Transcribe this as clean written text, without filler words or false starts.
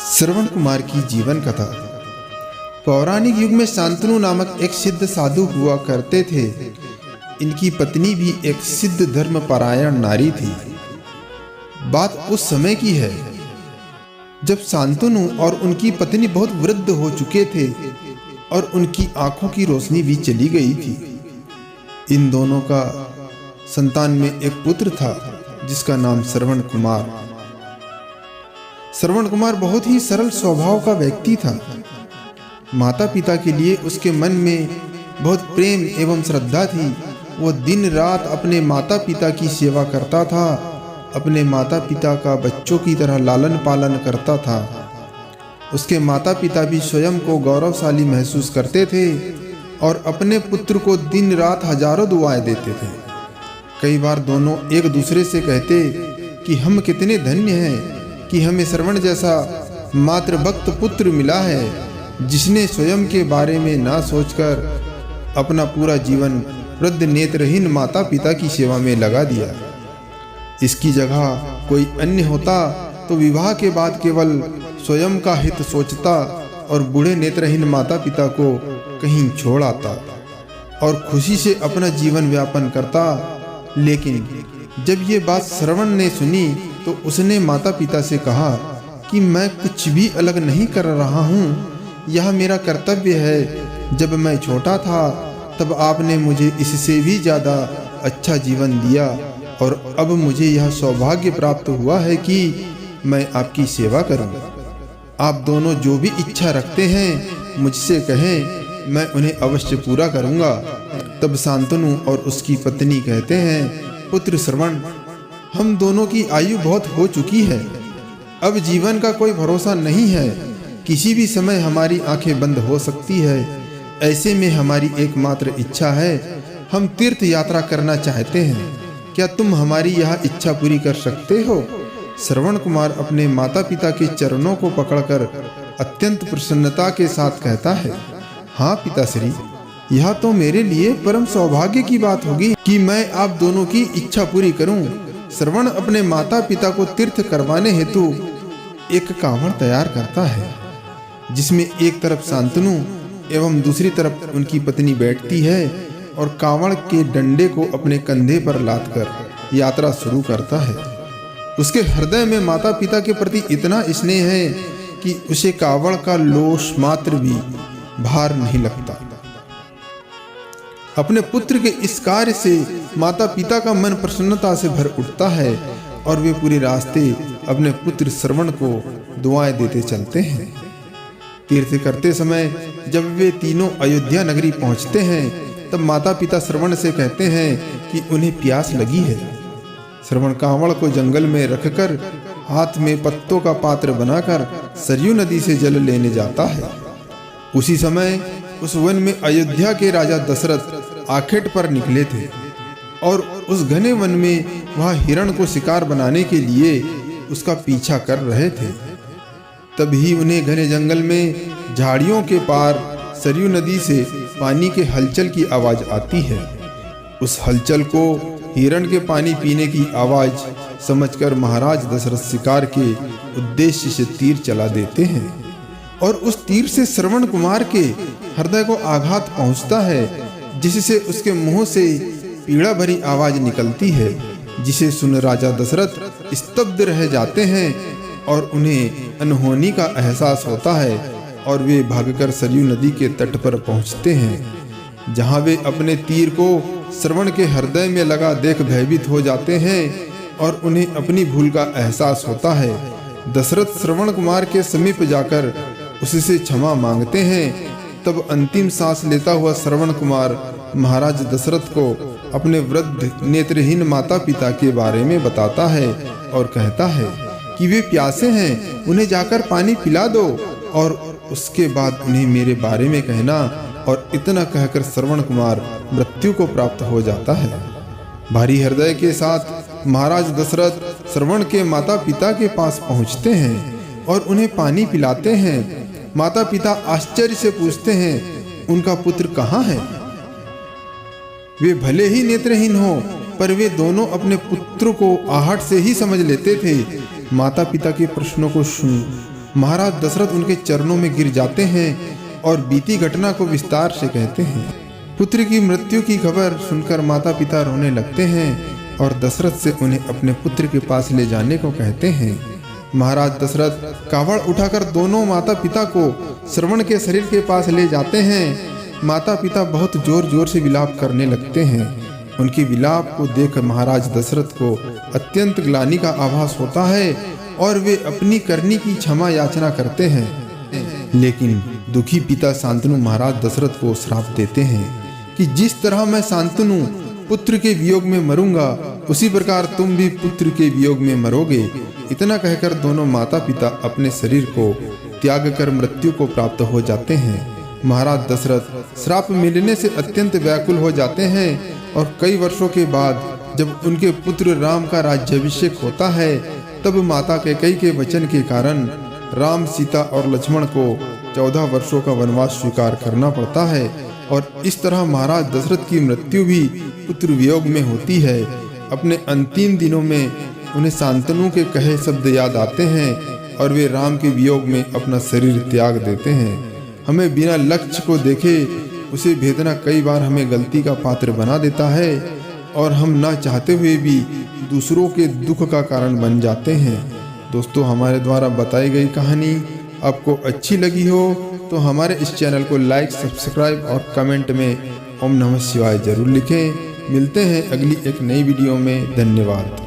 श्रवण कुमार की जीवन कथा। पौराणिक युग में शांतनु नामक एक सिद्ध साधु हुआ करते थे। इनकी पत्नी भी एक सिद्ध धर्मपरायण नारी थी। बात उस समय की है जब शांतनु और उनकी पत्नी बहुत वृद्ध हो चुके थे और उनकी आंखों की रोशनी भी चली गई थी। इन दोनों का संतान में एक पुत्र था जिसका नाम श्रवण कुमार। श्रवण कुमार बहुत ही सरल स्वभाव का व्यक्ति था। माता पिता के लिए उसके मन में बहुत प्रेम एवं श्रद्धा थी। वो दिन रात अपने माता पिता की सेवा करता था, अपने माता पिता का बच्चों की तरह लालन पालन करता था। उसके माता पिता भी स्वयं को गौरवशाली महसूस करते थे और अपने पुत्र को दिन रात हजारों दुआएं देते थे। कई बार दोनों एक दूसरे से कहते कि हम कितने धन्य हैं कि हमें श्रवण जैसा मातृभक्त पुत्र मिला है, जिसने स्वयं के बारे में ना सोचकर अपना पूरा जीवन वृद्ध नेत्रहीन माता पिता की सेवा में लगा दिया। इसकी जगह कोई अन्य होता तो विवाह के बाद केवल स्वयं का हित सोचता और बूढ़े नेत्रहीन माता पिता को कहीं छोड़ आता और खुशी से अपना जीवन व्यापन करता। लेकिन जब ये बात श्रवण ने सुनी तो उसने माता पिता से कहा कि मैं कुछ भी अलग नहीं कर रहा हूँ, यह मेरा कर्तव्य है। जब मैं छोटा था तब आपने मुझे इससे भी ज़्यादा अच्छा जीवन दिया और अब मुझे यह सौभाग्य प्राप्त हुआ है कि मैं आपकी सेवा करूँ। आप दोनों जो भी इच्छा रखते हैं मुझसे कहें, मैं उन्हें अवश्य पूरा करूँगा। तब शांतनु और उसकी पत्नी कहते हैं, पुत्र श्रवण, हम दोनों की आयु बहुत हो चुकी है, अब जीवन का कोई भरोसा नहीं है। किसी भी समय हमारी आंखें बंद हो सकती है। ऐसे में हमारी एकमात्र इच्छा है, हम तीर्थ यात्रा करना चाहते हैं। क्या तुम हमारी यह इच्छा पूरी कर सकते हो? श्रवण कुमार अपने माता पिता के चरणों को पकड़कर अत्यंत प्रसन्नता के साथ कहता है, हाँ पिताश्री, यह तो मेरे लिए परम सौभाग्य की बात होगी कि मैं आप दोनों की इच्छा पूरी करूं। श्रवण अपने माता पिता को तीर्थ करवाने हेतु एक कांवड़ तैयार करता है, जिसमें एक तरफ शांतनु एवं दूसरी तरफ उनकी पत्नी बैठती है और कांवड़ के डंडे को अपने कंधे पर लादकर यात्रा शुरू करता है। उसके हृदय में माता पिता के प्रति इतना स्नेह है कि उसे कांवड़ का लोष मात्र भी भार नहीं लगता। अपने पुत्र के इस कार्य से माता पिता का मन प्रसन्नता से भर उठता है और वे पूरे रास्ते अपने पुत्र श्रवण को दुआएं देते चलते हैं। तीर्थ करते समय जब वे तीनों अयोध्या नगरी पहुंचते हैं तब माता पिता श्रवण से कहते हैं कि उन्हें प्यास लगी है। श्रवण कांवड़ को जंगल में रखकर हाथ में पत्तों का पात्र बनाकर सरयू नदी से जल लेने जाता है। उसी समय उस वन में अयोध्या के राजा दशरथ आखेट पर निकले थे और उस घने वन में वह हिरण को शिकार बनाने के लिए उसका पीछा कर रहे थे। तभी उन्हें घने जंगल में झाड़ियों के पार सरयू नदी से पानी के हलचल की आवाज आती है। उस हलचल को हिरण के पानी पीने की आवाज समझकर महाराज दशरथ शिकार के उद्देश्य से तीर चला देते हैं और उस तीर से श्रवण कुमार के हृदय को आघात पहुंचता है, जिससे उसके मुंह से पीड़ा भरी आवाज निकलती है, जिसे सुन राजा दशरथ स्तब्ध रह जाते हैं और उन्हें अनहोनी का एहसास होता है और वे भागकर सरयू नदी के तट पर पहुंचते हैं, जहां वे अपने तीर को श्रवण के हृदय में लगा देख भयभीत हो जाते हैं और उन्हें अपनी भूल का एहसास होता है। दशरथ श्रवण कुमार के समीप जाकर उससे क्षमा मांगते हैं। तब अंतिम सांस लेता हुआ श्रवण कुमार महाराज दशरथ को अपने वृद्ध नेत्रहीन माता पिता के बारे में बताता है और कहता है कि वे प्यासे हैं, उन्हें जाकर पानी पिला दो और उसके बाद उन्हें मेरे बारे में कहना। और इतना कहकर श्रवण कुमार मृत्यु को प्राप्त हो जाता है। भारी हृदय के साथ महाराज दशरथ श्रवण के माता पिता के पास पहुंचते हैं और उन्हें पानी पिलाते हैं। माता पिता आश्चर्य से पूछते हैं, उनका पुत्र कहाँ है? वे भले ही नेत्रहीन हो पर वे दोनों अपने पुत्र को आहट से ही समझ लेते थे। माता पिता के प्रश्नों को सुन महाराज दशरथ उनके चरणों में गिर जाते हैं और बीती घटना को विस्तार से कहते हैं। पुत्र की मृत्यु की खबर सुनकर माता पिता रोने लगते हैं और दशरथ से उन्हें अपने पुत्र के पास ले जाने को कहते हैं। महाराज दशरथ कावड़ उठाकर दोनों माता पिता को श्रवण के शरीर के पास ले जाते हैं। माता पिता बहुत जोर जोर से विलाप करने लगते हैं। उनकी विलाप को देख महाराज दशरथ को अत्यंत ग्लानि का आभास होता है और वे अपनी करनी की क्षमा याचना करते हैं। लेकिन दुखी पिता शांतनु महाराज दशरथ को श्राप देते हैं कि जिस तरह मैं शांतनु पुत्र के वियोग में मरूंगा, उसी प्रकार तुम भी पुत्र के वियोग में मरोगे। इतना कहकर दोनों माता पिता अपने शरीर को त्याग कर मृत्यु को प्राप्त हो जाते हैं। महाराज दशरथ श्राप मिलने से अत्यंत व्याकुल हो जाते हैं और कई वर्षों के बाद जब उनके पुत्र राम का राज्याभिषेक होता है, तब माता कैकेयी के वचन के कारण राम, सीता और लक्ष्मण को 14 वर्षों का वनवास स्वीकार करना पड़ता है और इस तरह महाराज दशरथ की मृत्यु भी पुत्र वियोग में होती है। अपने अंतिम दिनों में उन्हें शांतनु के कहे शब्द याद आते हैं और वे राम के वियोग में अपना शरीर त्याग देते हैं। हमें बिना लक्ष्य को देखे उसे भेदना कई बार हमें गलती का पात्र बना देता है और हम ना चाहते हुए भी दूसरों के दुख का कारण बन जाते हैं। दोस्तों, हमारे द्वारा बताई गई कहानी आपको अच्छी लगी हो तो हमारे इस चैनल को लाइक, सब्सक्राइब और कमेंट में ओम नमः शिवाय जरूर लिखें। मिलते हैं अगली एक नई वीडियो में। धन्यवाद।